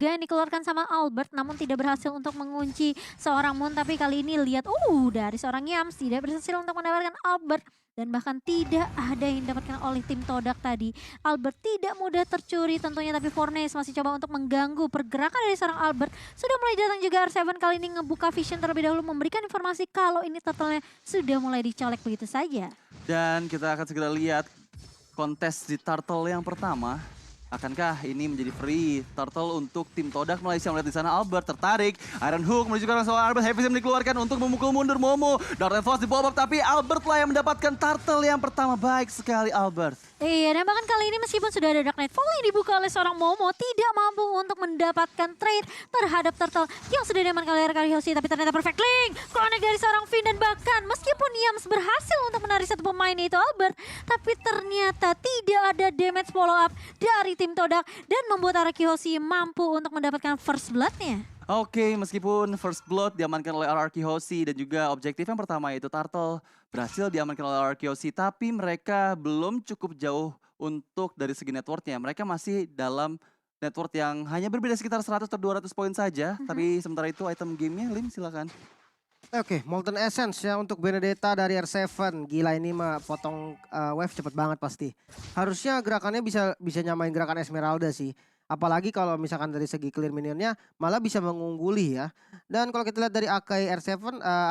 ketiga yang dikeluarkan sama Albert namun tidak berhasil untuk mengunci seorang Moon. Tapi kali ini lihat dari seorang Yams tidak berhasil untuk mendapatkan Albert. Dan bahkan tidak ada yang didapatkan oleh tim Todak tadi. Albert tidak mudah tercuri tentunya, tapi Fornes masih coba untuk mengganggu pergerakan dari seorang Albert. Sudah mulai datang juga R7 kali ini ngebuka vision terlebih dahulu, memberikan informasi kalau ini turtle-nya sudah mulai dicolek begitu saja. Dan kita akan segera lihat kontes di turtle yang pertama. Akankah ini menjadi free turtle untuk tim Todak Malaysia? Melihat di sana Albert tertarik. Iron Hook menuju ke arah seorang Albert. Heavy Sim dikeluarkan untuk memukul mundur Momo. Dark Force di bawah, tapi Albert lah yang mendapatkan turtle yang pertama. Baik sekali Albert. Iya, dan bahkan kali ini meskipun sudah ada Dark Nightfall yang dibuka oleh seorang Momo, tidak mampu untuk mendapatkan trade terhadap turtle yang sudah diamankan oleh Arkariosi. Tapi ternyata perfect link, connect dari seorang Finn, dan bahkan meskipun Yams berhasil untuk menarik satu pemain yaitu Albert, tapi ternyata tidak ada damage follow up dari tim Todak dan membuat Arkariosi mampu untuk mendapatkan first blood-nya. Oke, meskipun first blood diamankan oleh RRQ Hoshi dan juga objektif yang pertama yaitu turtle berhasil diamankan oleh RRQ Hoshi, tapi mereka belum cukup jauh untuk dari segi networknya. Mereka masih dalam network yang hanya berbeda sekitar 100 atau 200 poin saja. Tapi sementara itu item gamenya, Lim silakan. Oke, Molten Essence ya untuk Benedetta dari R7. Gila ini mah potong wave cepet banget pasti. Harusnya gerakannya bisa nyamain gerakan Esmeralda sih. Apalagi kalau misalkan dari segi clear minionnya malah bisa mengungguli ya. Dan kalau kita lihat dari Akai R7,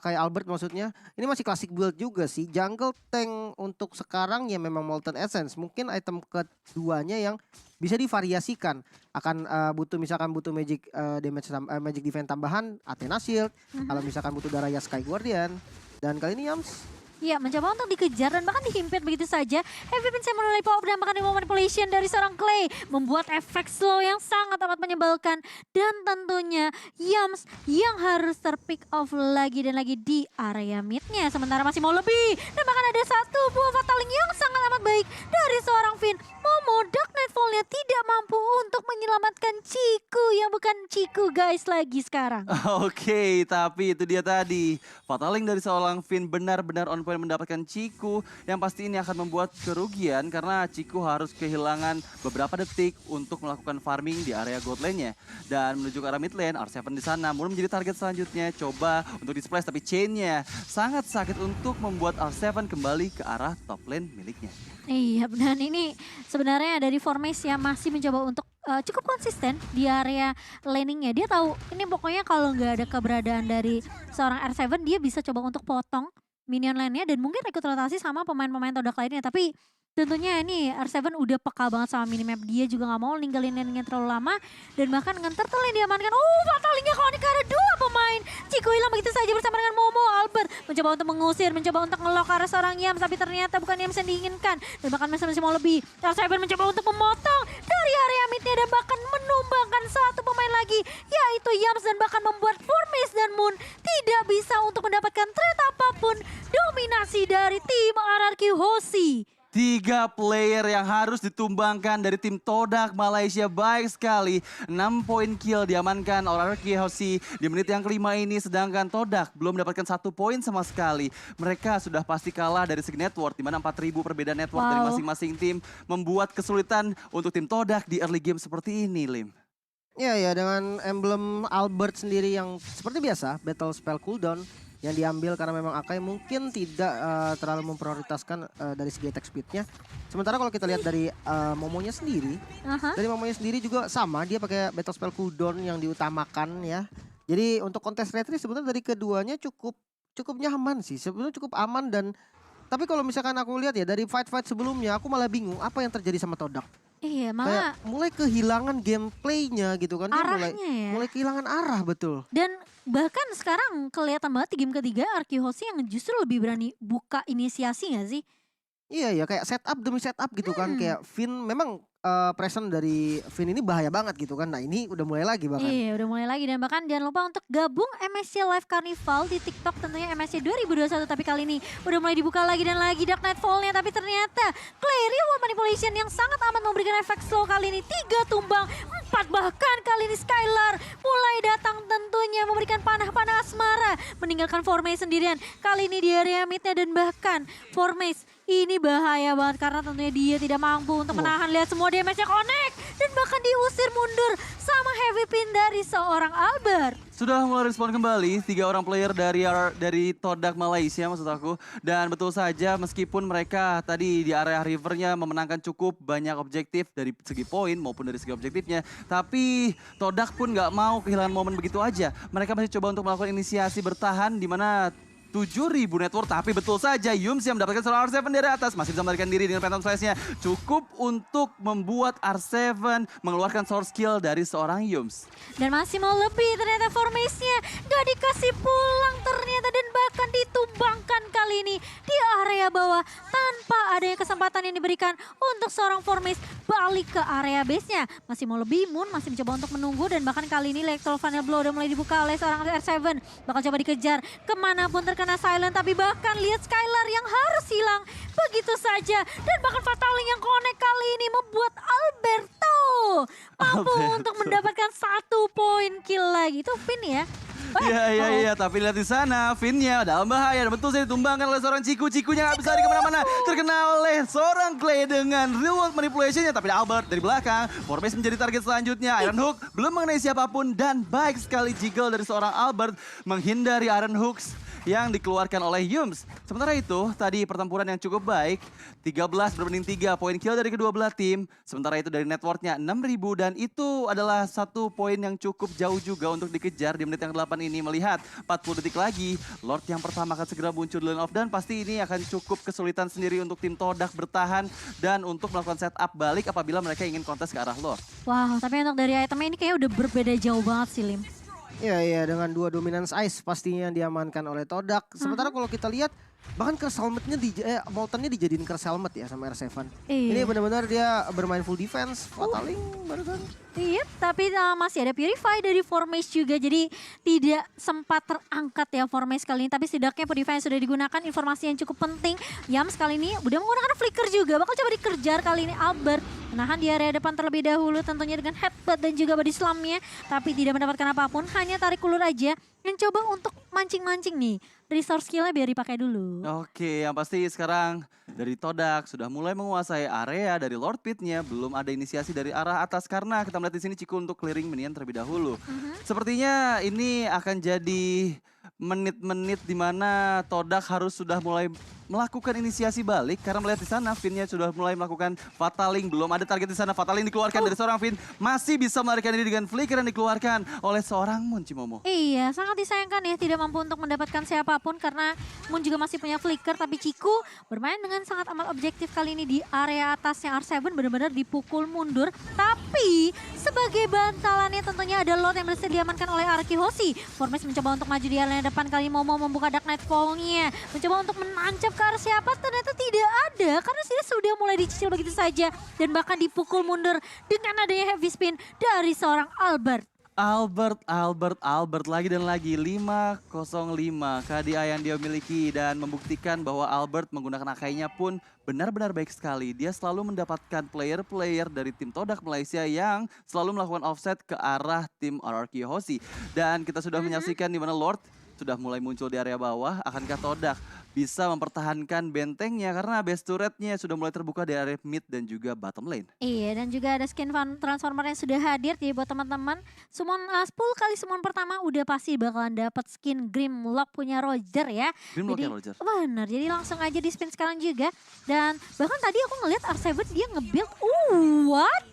Akai Albert maksudnya, ini masih klasik build juga sih. Jungle tank untuk sekarang ya memang Molten Essence. Mungkin item keduanya yang bisa divariasikan. Akan butuh magic damage magic defense tambahan, Athena Shield. Kalau misalkan butuh Daraya Sky Guardian. Dan kali ini Yams Ya, mencoba untuk dikejar dan bahkan dihimpit begitu saja. Heavy Pin mulai pop dan bahkan manipulation dari seorang Clay membuat efek slow yang sangat amat menyebalkan. Dan tentunya Yams yang harus terpick off lagi dan lagi di area midnya. Sementara masih mau lebih. Dan bahkan ada satu buah fataling yang sangat amat baik dari seorang Finn. Momo Dark Nightfall-nya tidak mampu untuk menyelamatkan Ciku yang bukan Ciku guys lagi sekarang. Oke, tapi itu dia tadi. Fataling dari seorang Finn benar-benar on point mendapatkan Ciku yang pasti ini akan membuat kerugian karena Ciku harus kehilangan beberapa detik untuk melakukan farming di area god lane-nya. Dan menuju ke arah mid lane, R7 di sana mulai menjadi target selanjutnya. Coba untuk di-splash tapi chain-nya sangat sakit untuk membuat R7 kembali ke arah top lane miliknya. Iya, dan ini sebenarnya dari Formes yang masih mencoba untuk cukup konsisten di area laningnya. Dia tahu ini pokoknya kalau nggak ada keberadaan dari seorang R7, dia bisa coba untuk potong minion lainnya dan mungkin ikut rotasi sama pemain-pemain Todak lainnya. Tapi tentunya ini R7 udah peka banget sama minimap. Dia juga nggak mau ninggalin laningnya terlalu lama. Dan bahkan dengan turtle yang diamankan. Fatalingnya kalau karena dua pemain. Ciku hilang begitu saja bersama dengan Momo. Albert mencoba untuk mengusir, mencoba untuk ngelok arah seorang Yams. Tapi ternyata bukan Yams yang diinginkan. Dan bahkan masih mau lebih. R7 mencoba untuk memotong dari area midnya. Dan bahkan menumbangkan satu pemain lagi. Yaitu Yams. Dan bahkan membuat Formes dan Moon tidak bisa untuk mendapatkan trade apapun. Dominasi dari tim RRQ Hoshi. 3 player yang harus ditumbangkan dari tim Todak Malaysia. Baik sekali, 6 poin kill diamankan oleh RRQ Hoshi di menit yang kelima ini. Sedangkan Todak belum mendapatkan 1 poin sama sekali. Mereka sudah pasti kalah dari segi network, di mana 4.000 perbedaan network dari masing-masing tim membuat kesulitan untuk tim Todak di early game seperti ini, Lim. ya dengan emblem Albert sendiri yang seperti biasa battle spell cooldown yang diambil karena memang Akai mungkin tidak terlalu memprioritaskan dari segi attack speednya. Sementara kalau kita lihat dari Momonya sendiri, dari Momonya sendiri juga sama, dia pakai battle spell cooldown yang diutamakan ya. Jadi untuk kontes retri sebenarnya dari keduanya cukup nyaman sih, sebenarnya cukup aman. Dan tapi kalau misalkan aku lihat ya dari fight-fight sebelumnya, aku malah bingung apa yang terjadi sama Todak. Iya, malah kayak mulai kehilangan gameplaynya gitu kan. Dia mulai kehilangan arah, betul. Dan bahkan sekarang kelihatan banget di game ketiga RRQ Hoshi yang justru lebih berani buka inisiasi gak sih? Iya kayak setup demi setup gitu kan. Kayak Finn memang present dari Finn ini bahaya banget gitu kan. Nah ini udah mulai lagi bahkan. Iya udah mulai lagi, dan bahkan jangan lupa untuk gabung MSC Live Carnival di TikTok tentunya MSC 2021. Tapi kali ini udah mulai dibuka lagi dan lagi Dark Nightfall-nya. Tapi ternyata Clay Real Manipulation yang sangat amat memberikan efek slow kali ini. 3 tumbang, 4 bahkan kali ini Skylar mulai datang tentunya memberikan panah-panah asmara. Meninggalkan Formes sendirian. Kali ini di area midnya dan bahkan Formes ini bahaya banget karena tentunya dia tidak mampu untuk menahan. Lihat semua damage-nya connect dan bahkan diusir mundur sama heavy pin dari seorang Albert. Sudah mulai respon kembali, 3 orang player dari Todak Malaysia maksud aku. Dan betul saja meskipun mereka tadi di area rivernya memenangkan cukup banyak objektif dari segi poin maupun dari segi objektifnya. Tapi Todak pun nggak mau kehilangan momen begitu aja. Mereka masih coba untuk melakukan inisiasi bertahan di mana 7.000 network, tapi betul saja Yums yang mendapatkan seorang R7 dari atas masih bisa melarikan diri dengan Phantom Slash-nya. Cukup untuk membuat R7 mengeluarkan source skill dari seorang Yums. Dan masih mau lebih ternyata formasinya gak dikasih pulang ternyata dan bahkan ditumbangkan kali ini di area bawah tanpa adanya kesempatan yang diberikan untuk seorang Formis balik ke area base-nya. Masih mau lebih, Moon masih mencoba untuk menunggu dan bahkan kali ini Electro Final Blow udah mulai dibuka oleh seorang R7. Bakal coba dikejar kemanapun terkena silent, tapi bahkan lihat Skylar yang harus hilang begitu saja. Dan bahkan Fataling yang connect kali ini membuat Alberto mampu untuk mendapatkan 1 poin kill lagi. Itu Finn ya. Iya, tapi lihat di sana, Finn-nya dalam bahaya. Dan betul saja ditumbangkan oleh seorang Ciku. Cikunya nggak bisa lari kemana-mana. Terkena oleh seorang Clay dengan real world manipulation-nya. Tapi Albert dari belakang, Formis menjadi target selanjutnya. Iron Hook belum mengenai siapapun. Dan baik sekali jiggle dari seorang Albert menghindari Iron Hooks yang dikeluarkan oleh Yums. Sementara itu, tadi pertempuran yang cukup baik, 13 berbanding 3 poin kill dari kedua belah tim. Sementara itu dari networknya 6.000 dan itu adalah 1 poin yang cukup jauh juga untuk dikejar di menit yang 8 ini. Melihat 40 detik lagi, Lord yang pertama akan segera muncul di lane off dan pasti ini akan cukup kesulitan sendiri untuk tim Todak bertahan dan untuk melakukan setup balik apabila mereka ingin kontes ke arah Lord. Wow, tapi untuk dari itemnya ini kayaknya udah berbeda jauh banget sih, Lim. Iya, dengan 2 dominance ice pastinya yang diamankan oleh Todak. Sementara kalau kita lihat bahkan curse helmetnya Moltennya dijadiin curse helmet ya sama R7. Iya. Ini benar-benar dia bermain full defense, Fataling barusan. Iya, tapi masih ada Purify dari Formace juga. Jadi tidak sempat terangkat ya Formace kali ini. Tapi setidaknya Purify sudah digunakan. Informasi yang cukup penting. Yams kali ini udah menggunakan flicker juga. Bakal coba dikejar kali ini Albert. Menahan di area depan terlebih dahulu tentunya dengan headbutt dan juga body slam-nya. Tapi tidak mendapatkan apapun. Hanya tarik ulur aja. Yang coba untuk mancing-mancing nih. Resource skill-nya biar dipakai dulu. Oke, yang pasti sekarang dari Todak sudah mulai menguasai area dari Lord Pit-nya. Belum ada inisiasi dari arah atas karena kita melihat di sini Ciku untuk clearing minion terlebih dahulu. Sepertinya ini akan jadi menit-menit di mana Todak harus sudah mulai melakukan inisiasi balik karena melihat di sana Finn-nya sudah mulai melakukan Fataling. Belum ada target di sana. Fataling dikeluarkan dari seorang Finn. Masih bisa melarikan diri dengan flicker yang dikeluarkan oleh seorang Moon Cimomo. Iya, sangat disayangkan ya tidak mampu untuk mendapatkan siapapun karena Moon juga masih punya flicker. Tapi Ciku bermain dengan sangat amat objektif kali ini di area atasnya R7 benar-benar dipukul mundur. Tapi sebagai bantalannya tentunya ada Lord yang berhasil diamankan oleh Arki Hoshi. Formes mencoba untuk maju di area depan kali ini mau membuka Dark Nightfall-nya. Mencoba untuk menancap ke arah siapa ternyata tidak ada karena sudah mulai dicicil begitu saja. Dan bahkan dipukul mundur dengan adanya heavy spin dari seorang Albert. Albert lagi dan lagi 505 KDA yang dia miliki dan membuktikan bahwa Albert menggunakan akainya pun benar-benar baik sekali. Dia selalu mendapatkan player-player dari tim Todak Malaysia yang selalu melakukan offset ke arah tim RRQ Hoshi. Dan kita sudah menyaksikan di mana Lord sudah mulai muncul di area bawah. Akankah Todak bisa mempertahankan bentengnya karena base turretnya sudah mulai terbuka di area mid dan juga bottom lane. Iya, dan juga ada skin transformer yang sudah hadir. Jadi buat teman-teman, summon 10 kali summon pertama udah pasti bakalan dapat skin Grimlock punya Roger ya. Grimlock-nya Roger. Bener, jadi langsung aja di spin sekarang juga. Dan bahkan tadi aku ngeliat R7 dia nge-build, what?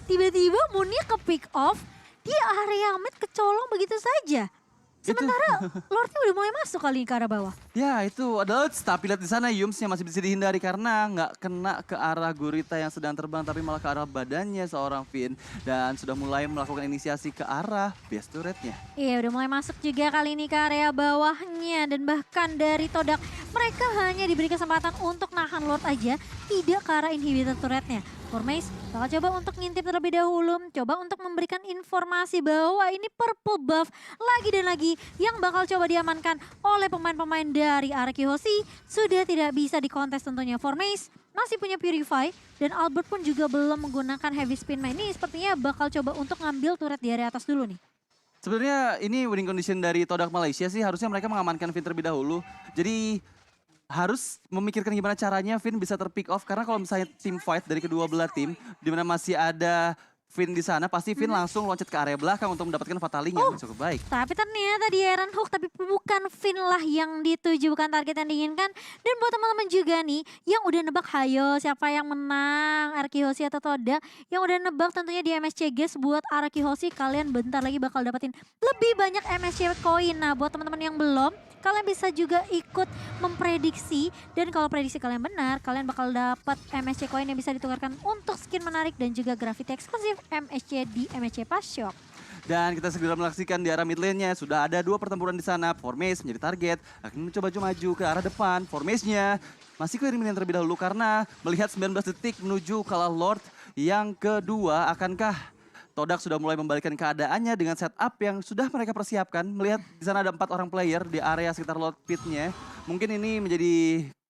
Tiba-tiba Moonnya ke pick off di area mid kecolong begitu saja. Sementara Lordnya udah mulai masuk kali ke arah bawah. Ya itu adalah tapi lihat di sana Yumsnya masih bisa dihindari karena nggak kena ke arah Gurita yang sedang terbang tapi malah ke arah badannya seorang Finn dan sudah mulai melakukan inisiasi ke arah base turretnya. Iya udah mulai masuk juga kali ini ke area bawahnya dan bahkan dari Todak mereka hanya diberi kesempatan untuk nahan Lord aja, tidak ke arah inhibitor turretnya. Formace bakal coba untuk ngintip terlebih dahulu, coba untuk memberikan informasi bahwa ini purple buff lagi dan lagi yang bakal coba diamankan oleh pemain-pemain dari Araki Hoshi. Sudah tidak bisa dikontes tentunya. Formace masih punya Purify dan Albert pun juga belum menggunakan heavy spin. Ini sepertinya bakal coba untuk ngambil turret di area atas dulu nih. Sebenarnya ini winning condition dari Todak Malaysia sih harusnya mereka mengamankan Finn terlebih dahulu. Jadi harus memikirkan gimana caranya Finn bisa terpick off. Karena kalau misalnya team fight dari kedua belah tim, di mana masih ada Finn di sana, pasti Finn langsung loncat ke area belakang untuk mendapatkan Fataling yang cukup baik. Tapi ternyata di Iron Hook, tapi bukan Finn lah yang dituju, bukan target yang diinginkan. Dan buat teman-teman juga nih, yang udah nebak hayo siapa yang menang, Arki Hoshi atau Todak. Yang udah nebak tentunya di MSC Guys buat Arki Hoshi, kalian bentar lagi bakal dapetin lebih banyak MSC koin. Nah buat teman-teman yang belum, kalian bisa juga ikut memprediksi. Dan kalau prediksi kalian benar, kalian bakal dapat MSC koin yang bisa ditukarkan untuk skin menarik dan juga graffiti eksklusif MSC di MSC Pass Shop. Dan kita segera menyaksikan di arah mid lane-nya. Sudah ada 2 pertempuran di sana. Formase menjadi target. Akan mencoba maju ke arah depan. Formase-nya masih clear minion terlebih dahulu karena melihat 19 detik menuju kalah Lord yang kedua. Akankah Todak sudah mulai membalikkan keadaannya dengan setup yang sudah mereka persiapkan. Melihat di sana ada 4 orang player di area sekitar Lord Pit-nya. Mungkin ini menjadi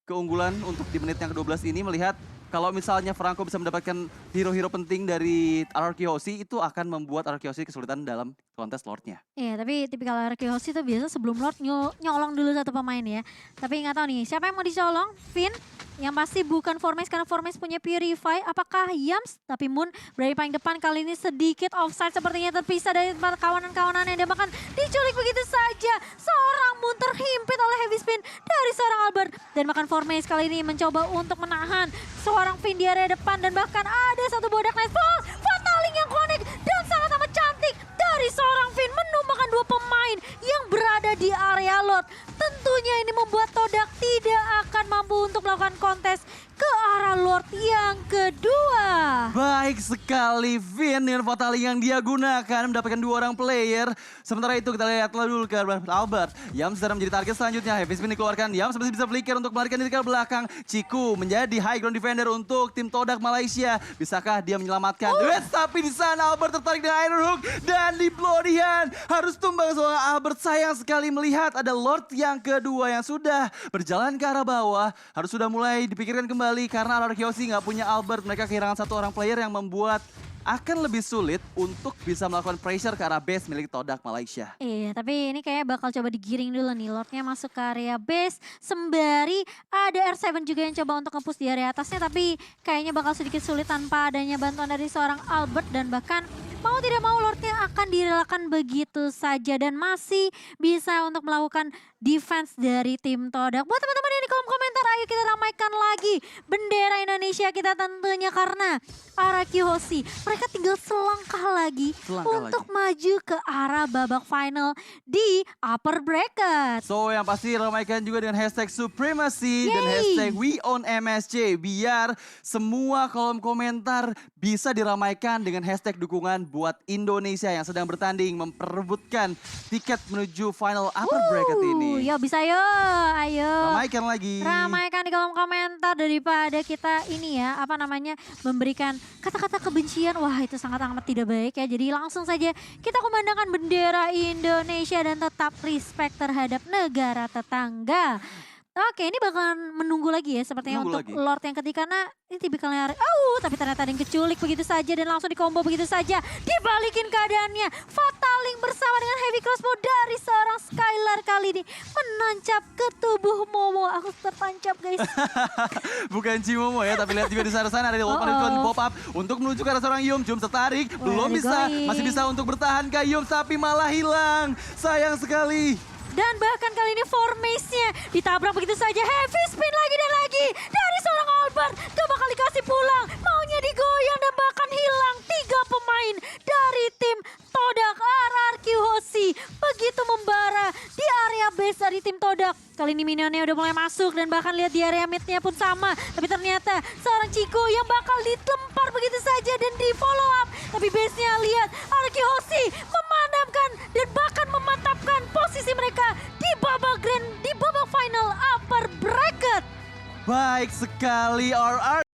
keunggulan untuk di menit yang ke-12 ini, melihat kalau misalnya Franco bisa mendapatkan hero-hero penting dari Arki Hoshi, itu akan membuat Arki Hoshi kesulitan dalam kontes Lord-nya. Iya, tapi tipikal Arki Hoshi itu biasa sebelum Lord nyolong dulu satu pemain ya. Tapi nggak tahu nih, siapa yang mau dicolong? Finn? Yang pasti bukan Formase karena Formase punya Purify. Apakah Yams? Tapi Moon berada paling depan kali ini sedikit offside, sepertinya terpisah dari kawanan-kawanannya. Dia bahkan diculik begitu saja. Seorang Moon terhimpit oleh heavy spin dari seorang Albert. Dan bahkan Formase kali ini mencoba untuk menahan seorang Finn di area depan. Dan bahkan ada satu bodak Nightfall. Fataling yang connect dan sangat amat cantik dari seorang Finn menumbangkan 2 pemain yang berada di area Lord. Tentunya ini membuat Todak tidak akan mampu untuk melakukan kontes ke arah Lord yang kedua. Baik sekali Finn dengan Fataling yang dia gunakan mendapatkan 2 orang player. Sementara itu kita lihat dulu ke Albert. Yams sedang menjadi target selanjutnya. Heavy spin dikeluarkan. Yams masih bisa flicker untuk melarikan diri ke belakang. Ciku menjadi high ground defender untuk tim Todak Malaysia. Bisakah dia menyelamatkan? Tapi di sana Albert tertarik dengan Iron Hook dan di Bloody Hand harus tumbang seorang Albert. Sayang sekali melihat ada Lord yang kedua yang sudah berjalan ke arah bawah. Harus sudah mulai dipikirkan kembali karena Arki Hoshi nggak punya Albert. Mereka kehilangan 1 orang player yang membuat akan lebih sulit untuk bisa melakukan pressure ke arah base milik Todak Malaysia. Iya, tapi ini kayak bakal coba digiring dulu nih. Lordnya masuk ke area base. Sembari ada R7 juga yang coba untuk nge-push di area atasnya. Tapi kayaknya bakal sedikit sulit tanpa adanya bantuan dari seorang Albert. Dan bahkan mau tidak mau Lordnya akan direlakan begitu saja. Dan masih bisa untuk melakukan defense dari tim Todak. Buat teman-teman yang di kolom komentar, ayo kita ramaikan lagi bendera Indonesia kita tentunya. Karena Arki Hoshi, mereka tinggal selangkah lagi untuk maju ke arah babak final di upper bracket. So yang pasti ramaikan juga dengan hashtag Supremacy dan hashtag We Own MSC. Biar semua kolom komentar bisa diramaikan dengan hashtag dukungan buat Indonesia yang sedang bertanding memperebutkan tiket menuju final upper bracket ini. Yo bisa yo, ayo. Ramaikan lagi. Ramaikan di kolom komentar daripada kita ini ya, apa namanya, memberikan kata-kata kebencian. Wah itu sangat amat tidak baik ya. Jadi langsung saja kita kumandangkan bendera Indonesia dan tetap respect terhadap negara tetangga. Oke, ini bakalan menunggu lagi ya sepertinya untuk Lord yang ketiga. Karena ini tipikalnya, tapi ternyata ada yang keculik begitu saja dan langsung dikombo begitu saja. Dibalikin keadaannya. Fataling bersama dengan heavy crossbow dari seorang Skylar kali ini menancap ke tubuh Momo. Aku tertancap guys. Bukan Cimomo ya, tapi lihat juga di sana ada Wolfman pop up untuk menuju ke arah seorang Yum. Yum tertarik, belum bisa, masih bisa untuk bertahan ke Yum, tapi malah hilang. Sayang sekali. Dan bahkan kali ini Formase-nya ditabrak begitu saja. Heavy spin lagi dan lagi dari seorang Albert. Gak bakal dikasih pulang. Maunya digoyang dan bahkan hilang 3 pemain dari tim Todak. Arki Hoshi begitu membara di area base dari tim Todak. Kali ini minionnya udah mulai masuk dan bahkan lihat di area mid-nya pun sama. Tapi ternyata seorang Chico yang bakal dilempar begitu saja dan di follow up. Tapi base-nya lihat Arki Hoshi memadamkan dan bahkan memantapkan posisi mereka di babak final upper bracket. Baik sekali RR.